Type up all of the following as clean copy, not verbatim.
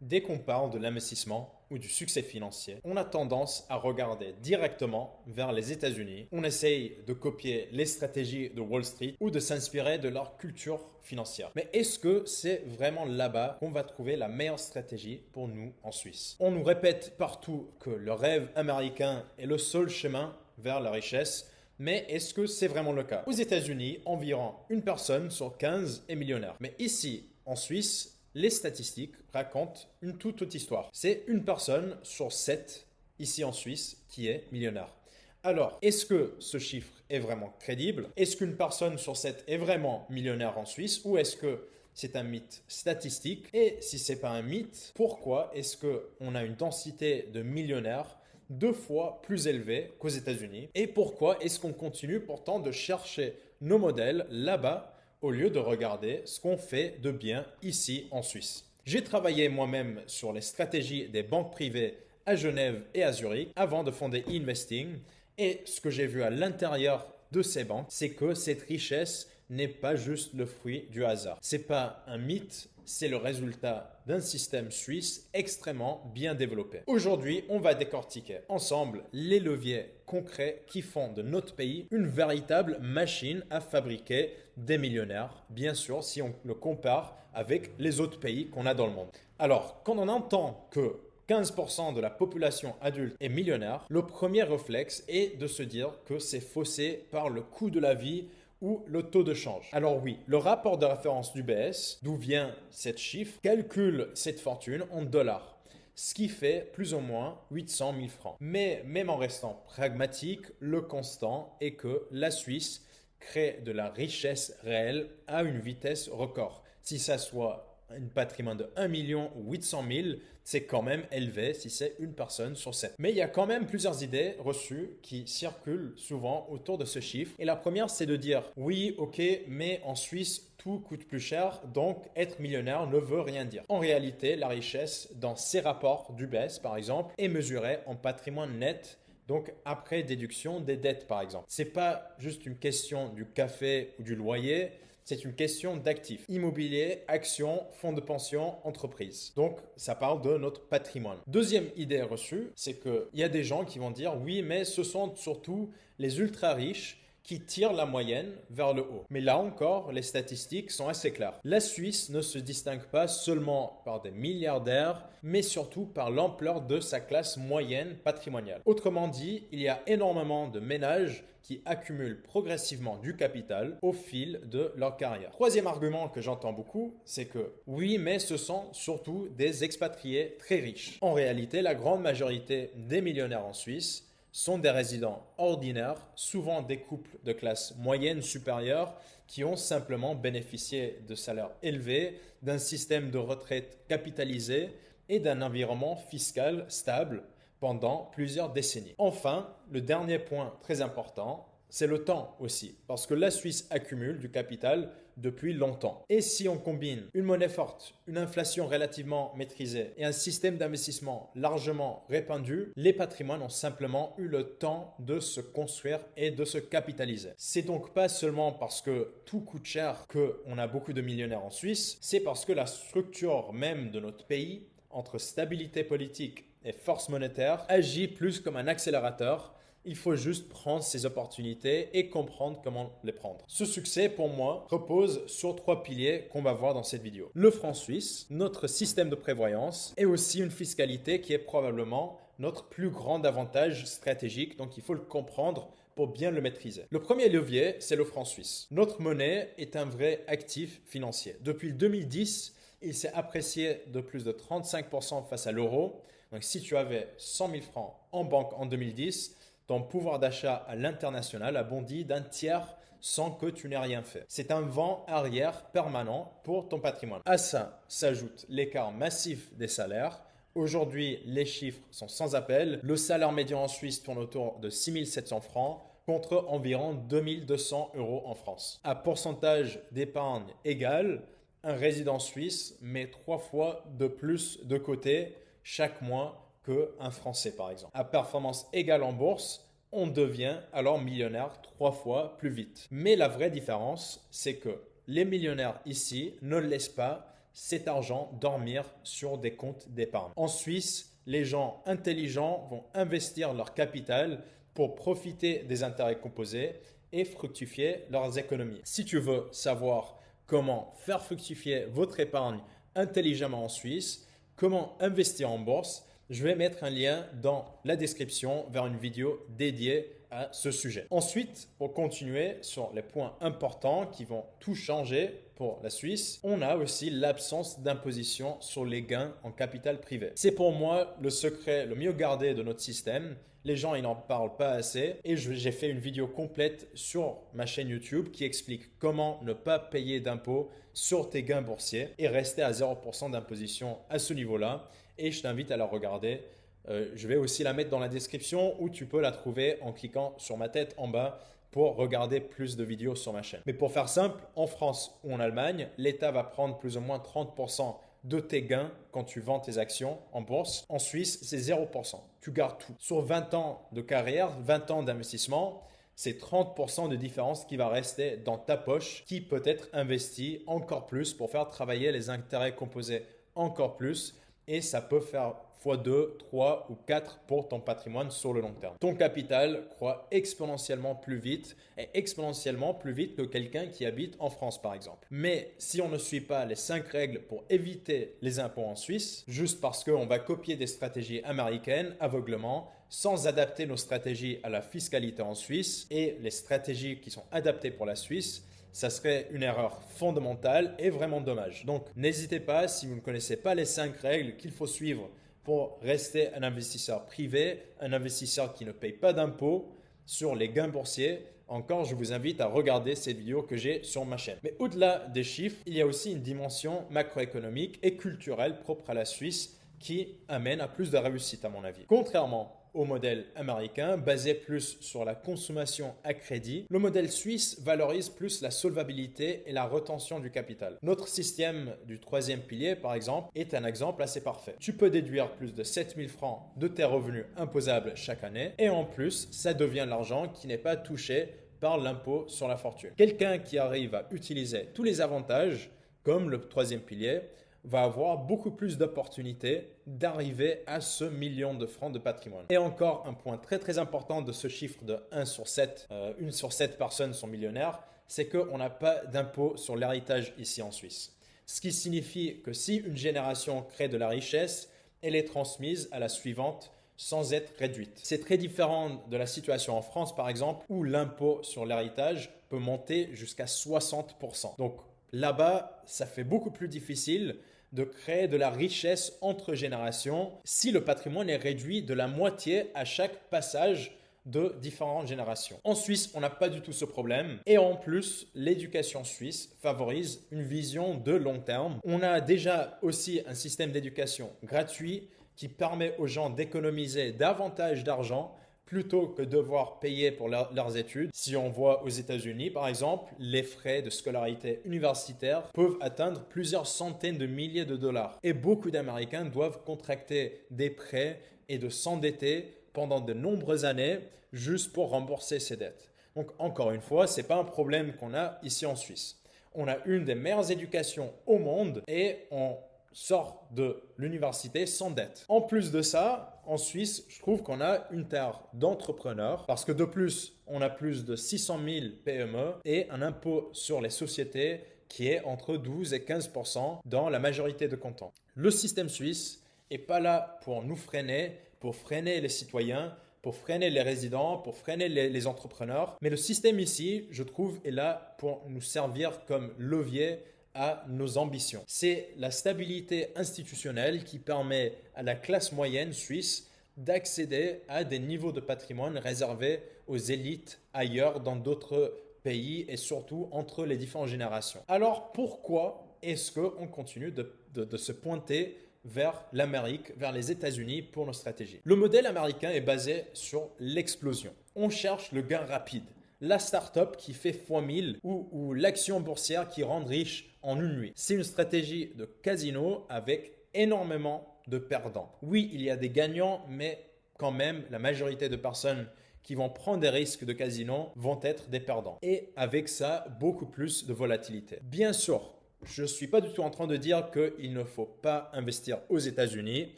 Dès qu'on parle de l'investissement ou du succès financier, on a tendance à regarder directement vers les États-Unis. On essaye de copier les stratégies de Wall Street ou de s'inspirer de leur culture financière. Mais est-ce que c'est vraiment là-bas qu'on va trouver la meilleure stratégie pour nous en Suisse? On nous répète partout que le rêve américain est le seul chemin vers la richesse. Mais est-ce que c'est vraiment le cas? Aux États-Unis, environ une personne sur 15 est millionnaire. Mais ici, en Suisse, les statistiques racontent une toute autre histoire. C'est une personne sur 7 ici en Suisse qui est millionnaire. Alors, est-ce que ce chiffre est vraiment crédible? Est-ce qu'une personne sur 7 est vraiment millionnaire en Suisse ou est-ce que c'est un mythe statistique? Et si ce n'est pas un mythe, pourquoi est-ce qu'on a une densité de millionnaires 2 fois plus élevée qu'aux États-Unis? Et pourquoi est-ce qu'on continue pourtant de chercher nos modèles là-bas au lieu de regarder ce qu'on fait de bien ici en Suisse? J'ai travaillé moi-même sur les stratégies des banques privées à Genève et à Zurich avant de fonder Investing. Et ce que j'ai vu à l'intérieur de ces banques, c'est que cette richesse n'est pas juste le fruit du hasard. C'est pas un mythe, c'est le résultat d'un système suisse extrêmement bien développé. Aujourd'hui, on va décortiquer ensemble les leviers concrets qui font de notre pays une véritable machine à fabriquer des millionnaires, bien sûr, si on le compare avec les autres pays qu'on a dans le monde. Alors, quand on entend que 15% de la population adulte est millionnaire, le premier réflexe est de se dire que c'est faussé par le coût de la vie ou le taux de change. Alors oui, le rapport de référence d'UBS, d'où vient cette chiffre, calcule cette fortune en dollars, ce qui fait plus ou moins 800 000 francs. Mais même en restant pragmatique, le constant est que la Suisse crée de la richesse réelle à une vitesse record. Si ça soit un patrimoine de 1 million ou 800 000, c'est quand même élevé si c'est une personne sur 7. Mais il y a quand même plusieurs idées reçues qui circulent souvent autour de ce chiffre. Et la première, c'est de dire oui, ok, mais en Suisse, tout coûte plus cher, donc être millionnaire ne veut rien dire. En réalité, la richesse, dans ces rapports d'UBS, par exemple, est mesurée en patrimoine net. Donc, après déduction des dettes, par exemple. C'est pas juste une question du café ou du loyer, c'est une question d'actifs. Immobilier, actions, fonds de pension, entreprise. Donc, ça parle de notre patrimoine. Deuxième idée reçue, c'est qu'il y a des gens qui vont dire oui, mais ce sont surtout les ultra riches qui tirent la moyenne vers le haut. Mais là encore, les statistiques sont assez claires. La Suisse ne se distingue pas seulement par des milliardaires, mais surtout par l'ampleur de sa classe moyenne patrimoniale. Autrement dit, il y a énormément de ménages qui accumulent progressivement du capital au fil de leur carrière. Troisième argument que j'entends beaucoup, c'est que oui, mais ce sont surtout des expatriés très riches. En réalité, la grande majorité des millionnaires en Suisse sont des résidents ordinaires, souvent des couples de classe moyenne supérieure qui ont simplement bénéficié de salaires élevés, d'un système de retraite capitalisé et d'un environnement fiscal stable pendant plusieurs décennies. Enfin, le dernier point très important, c'est le temps aussi, parce que la Suisse accumule du capital depuis longtemps. Et si on combine une monnaie forte, une inflation relativement maîtrisée et un système d'investissement largement répandu, les patrimoines ont simplement eu le temps de se construire et de se capitaliser. C'est donc pas seulement parce que tout coûte cher qu'on a beaucoup de millionnaires en Suisse, c'est parce que la structure même de notre pays, entre stabilité politique et force monétaire, agit plus comme un accélérateur. Il faut juste prendre ces opportunités et comprendre comment les prendre. Ce succès, pour moi, repose sur 3 piliers qu'on va voir dans cette vidéo. Le franc suisse, notre système de prévoyance et aussi une fiscalité qui est probablement notre plus grand avantage stratégique. Donc, il faut le comprendre pour bien le maîtriser. Le premier levier, c'est le franc suisse. Notre monnaie est un vrai actif financier. Depuis 2010, il s'est apprécié de plus de 35% face à l'euro. Donc, si tu avais 100 000 francs en banque en 2010, ton pouvoir d'achat à l'international a bondi d'un tiers sans que tu n'aies rien fait. C'est un vent arrière permanent pour ton patrimoine. À ça s'ajoute l'écart massif des salaires. Aujourd'hui, les chiffres sont sans appel. Le salaire médian en Suisse tourne autour de 6 700 francs contre environ 2 200 euros en France. À pourcentage d'épargne égal, un résident suisse met 3 fois de plus de côté chaque mois qu'un Français, par exemple. À performance égale en bourse, on devient alors millionnaire 3 fois plus vite. Mais la vraie différence, c'est que les millionnaires ici ne laissent pas cet argent dormir sur des comptes d'épargne. En Suisse, les gens intelligents vont investir leur capital pour profiter des intérêts composés et fructifier leurs économies. Si tu veux savoir comment faire fructifier votre épargne intelligemment en Suisse, comment investir en bourse, je vais mettre un lien dans la description vers une vidéo dédiée à ce sujet. Ensuite, pour continuer sur les points importants qui vont tout changer pour la Suisse, on a aussi l'absence d'imposition sur les gains en capital privé. C'est pour moi le secret le mieux gardé de notre système. Les gens, ils n'en parlent pas assez et j'ai fait une vidéo complète sur ma chaîne YouTube qui explique comment ne pas payer d'impôts sur tes gains boursiers et rester à 0% d'imposition à ce niveau-là. Et je t'invite à la regarder. Je vais aussi la mettre dans la description où tu peux la trouver en cliquant sur ma tête en bas pour regarder plus de vidéos sur ma chaîne. Mais pour faire simple, en France ou en Allemagne, l'État va prendre plus ou moins 30% de tes gains quand tu vends tes actions en bourse. En Suisse, c'est 0%. Tu gardes tout. Sur 20 ans de carrière, 20 ans d'investissement, c'est 30% de différence qui va rester dans ta poche qui peut être investi encore plus pour faire travailler les intérêts composés encore plus. Et ça peut faire x2, 3 ou 4 pour ton patrimoine sur le long terme. Ton capital croît exponentiellement plus vite et exponentiellement plus vite que quelqu'un qui habite en France par exemple. Mais si on ne suit pas les 5 règles pour éviter les impôts en Suisse, juste parce qu'on va copier des stratégies américaines aveuglement, sans adapter nos stratégies à la fiscalité en Suisse et les stratégies qui sont adaptées pour la Suisse, ça serait une erreur fondamentale et vraiment dommage. Donc, n'hésitez pas, si vous ne connaissez pas les 5 règles qu'il faut suivre pour rester un investisseur privé, un investisseur qui ne paye pas d'impôts sur les gains boursiers, encore, je vous invite à regarder cette vidéo que j'ai sur ma chaîne. Mais au-delà des chiffres, il y a aussi une dimension macroéconomique et culturelle propre à la Suisse qui amène à plus de réussite à mon avis. Contrairement au modèle américain, basé plus sur la consommation à crédit, le modèle suisse valorise plus la solvabilité et la rétention du capital. Notre système du 3e pilier, par exemple, est un exemple assez parfait. Tu peux déduire plus de 7 000 francs de tes revenus imposables chaque année et en plus, ça devient l'argent qui n'est pas touché par l'impôt sur la fortune. Quelqu'un qui arrive à utiliser tous les avantages, comme le 3e pilier, va avoir beaucoup plus d'opportunités d'arriver à ce million de francs de patrimoine. Et encore un point très très important de ce chiffre de 1 sur 7, 1 sur 7 personnes sont millionnaires, c'est qu'on n'a pas d'impôt sur l'héritage ici en Suisse. Ce qui signifie que si une génération crée de la richesse, elle est transmise à la suivante sans être réduite. C'est très différent de la situation en France par exemple, où l'impôt sur l'héritage peut monter jusqu'à 60%. Donc là-bas, ça fait beaucoup plus difficile de créer de la richesse entre générations si le patrimoine est réduit de la moitié à chaque passage de différentes générations. En Suisse, on n'a pas du tout ce problème et en plus, l'éducation suisse favorise une vision de long terme. On a déjà aussi un système d'éducation gratuit qui permet aux gens d'économiser davantage d'argent plutôt que devoir payer pour leurs études. Si on voit aux États-Unis, par exemple, les frais de scolarité universitaire peuvent atteindre plusieurs centaines de milliers de dollars. Et beaucoup d'Américains doivent contracter des prêts et de s'endetter pendant de nombreuses années juste pour rembourser ces dettes. Donc encore une fois, ce n'est pas un problème qu'on a ici en Suisse. On a une des meilleures éducations au monde et on sort de l'université sans dette. En plus de ça, en Suisse, je trouve qu'on a une terre d'entrepreneurs parce que de plus, on a plus de 600 000 PME et un impôt sur les sociétés qui est entre 12 et 15% dans la majorité de cantons. Le système suisse n'est pas là pour nous freiner, pour freiner les citoyens, pour freiner les résidents, pour freiner les entrepreneurs. Mais le système ici, je trouve, est là pour nous servir comme levier à nos ambitions. C'est la stabilité institutionnelle qui permet à la classe moyenne suisse d'accéder à des niveaux de patrimoine réservés aux élites ailleurs dans d'autres pays et surtout entre les différentes générations. Alors pourquoi est-ce qu'on continue de se pointer vers l'Amérique, vers les États-Unis pour nos stratégies? Le modèle américain est basé sur l'explosion. On cherche le gain rapide. La start-up qui fait x1000 ou l'action boursière qui rend riche en une nuit. C'est une stratégie de casino avec énormément de perdants. Oui, il y a des gagnants, mais quand même, la majorité de personnes qui vont prendre des risques de casino vont être des perdants. Et avec ça, beaucoup plus de volatilité. Bien sûr, Je ne suis pas du tout en train de dire qu'il ne faut pas investir aux États-Unis.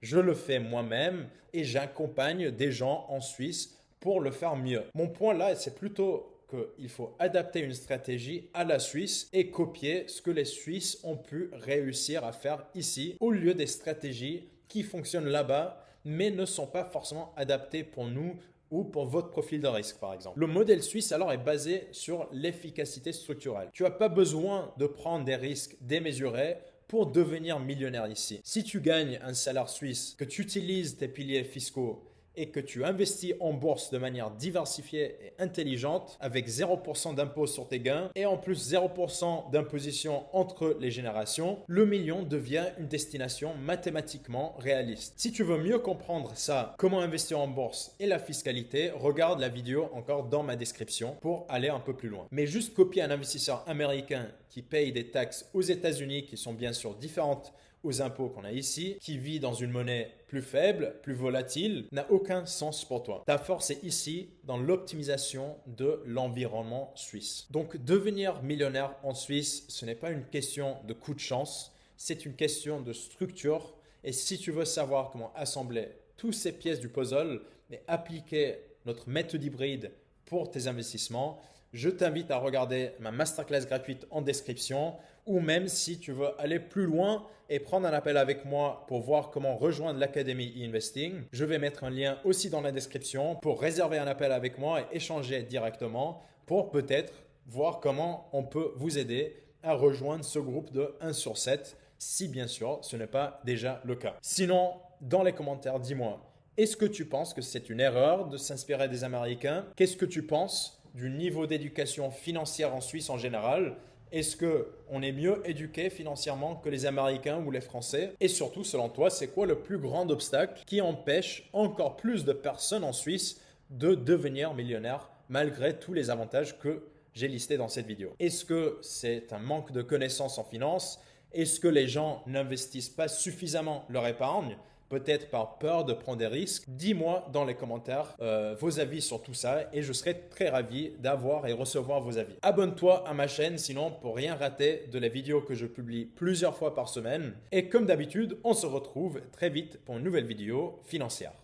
Je le fais moi-même et j'accompagne des gens en Suisse pour le faire mieux. Mon point là, c'est plutôt qu'il faut adapter une stratégie à la Suisse et copier ce que les Suisses ont pu réussir à faire ici, au lieu des stratégies qui fonctionnent là-bas, mais ne sont pas forcément adaptées pour nous ou pour votre profil de risque, par exemple. Le modèle suisse, alors, est basé sur l'efficacité structurelle. Tu n'as pas besoin de prendre des risques démesurés pour devenir millionnaire ici. Si tu gagnes un salaire suisse, que tu utilises tes piliers fiscaux et que tu investis en bourse de manière diversifiée et intelligente avec 0% d'impôt sur tes gains et en plus 0% d'imposition entre les générations, le million devient une destination mathématiquement réaliste. Si tu veux mieux comprendre ça, comment investir en bourse et la fiscalité, regarde la vidéo encore dans ma description pour aller un peu plus loin. Mais juste copier un investisseur américain qui paye des taxes aux États-Unis qui sont bien sûr différentes aux impôts qu'on a ici, qui vit dans une monnaie plus faible, plus volatile, n'a aucun sens pour toi. Ta force est ici dans l'optimisation de l'environnement suisse. Donc devenir millionnaire en Suisse, ce n'est pas une question de coup de chance, c'est une question de structure. Et si tu veux savoir comment assembler toutes ces pièces du puzzle et appliquer notre méthode hybride pour tes investissements, je t'invite à regarder ma masterclass gratuite en description, ou même si tu veux aller plus loin et prendre un appel avec moi pour voir comment rejoindre l'Académie e-investing, je vais mettre un lien aussi dans la description pour réserver un appel avec moi et échanger directement pour peut-être voir comment on peut vous aider à rejoindre ce groupe de 1 sur 7, si bien sûr ce n'est pas déjà le cas. Sinon, dans les commentaires, dis-moi, est-ce que tu penses que c'est une erreur de s'inspirer des Américains? Qu'est-ce que tu penses du niveau d'éducation financière en Suisse en général? Est-ce qu'on est mieux éduqué financièrement que les Américains ou les Français? Et surtout, selon toi, c'est quoi le plus grand obstacle qui empêche encore plus de personnes en Suisse de devenir millionnaires malgré tous les avantages que j'ai listés dans cette vidéo? Est-ce que c'est un manque de connaissances en finance? Est-ce que les gens n'investissent pas suffisamment leur épargne? Peut-être par peur de prendre des risques. Dis-moi dans les commentaires vos avis sur tout ça et je serai très ravi d'avoir et recevoir vos avis. Abonne-toi à ma chaîne sinon pour rien rater de la vidéo que je publie plusieurs fois par semaine. Et comme d'habitude, on se retrouve très vite pour une nouvelle vidéo financière.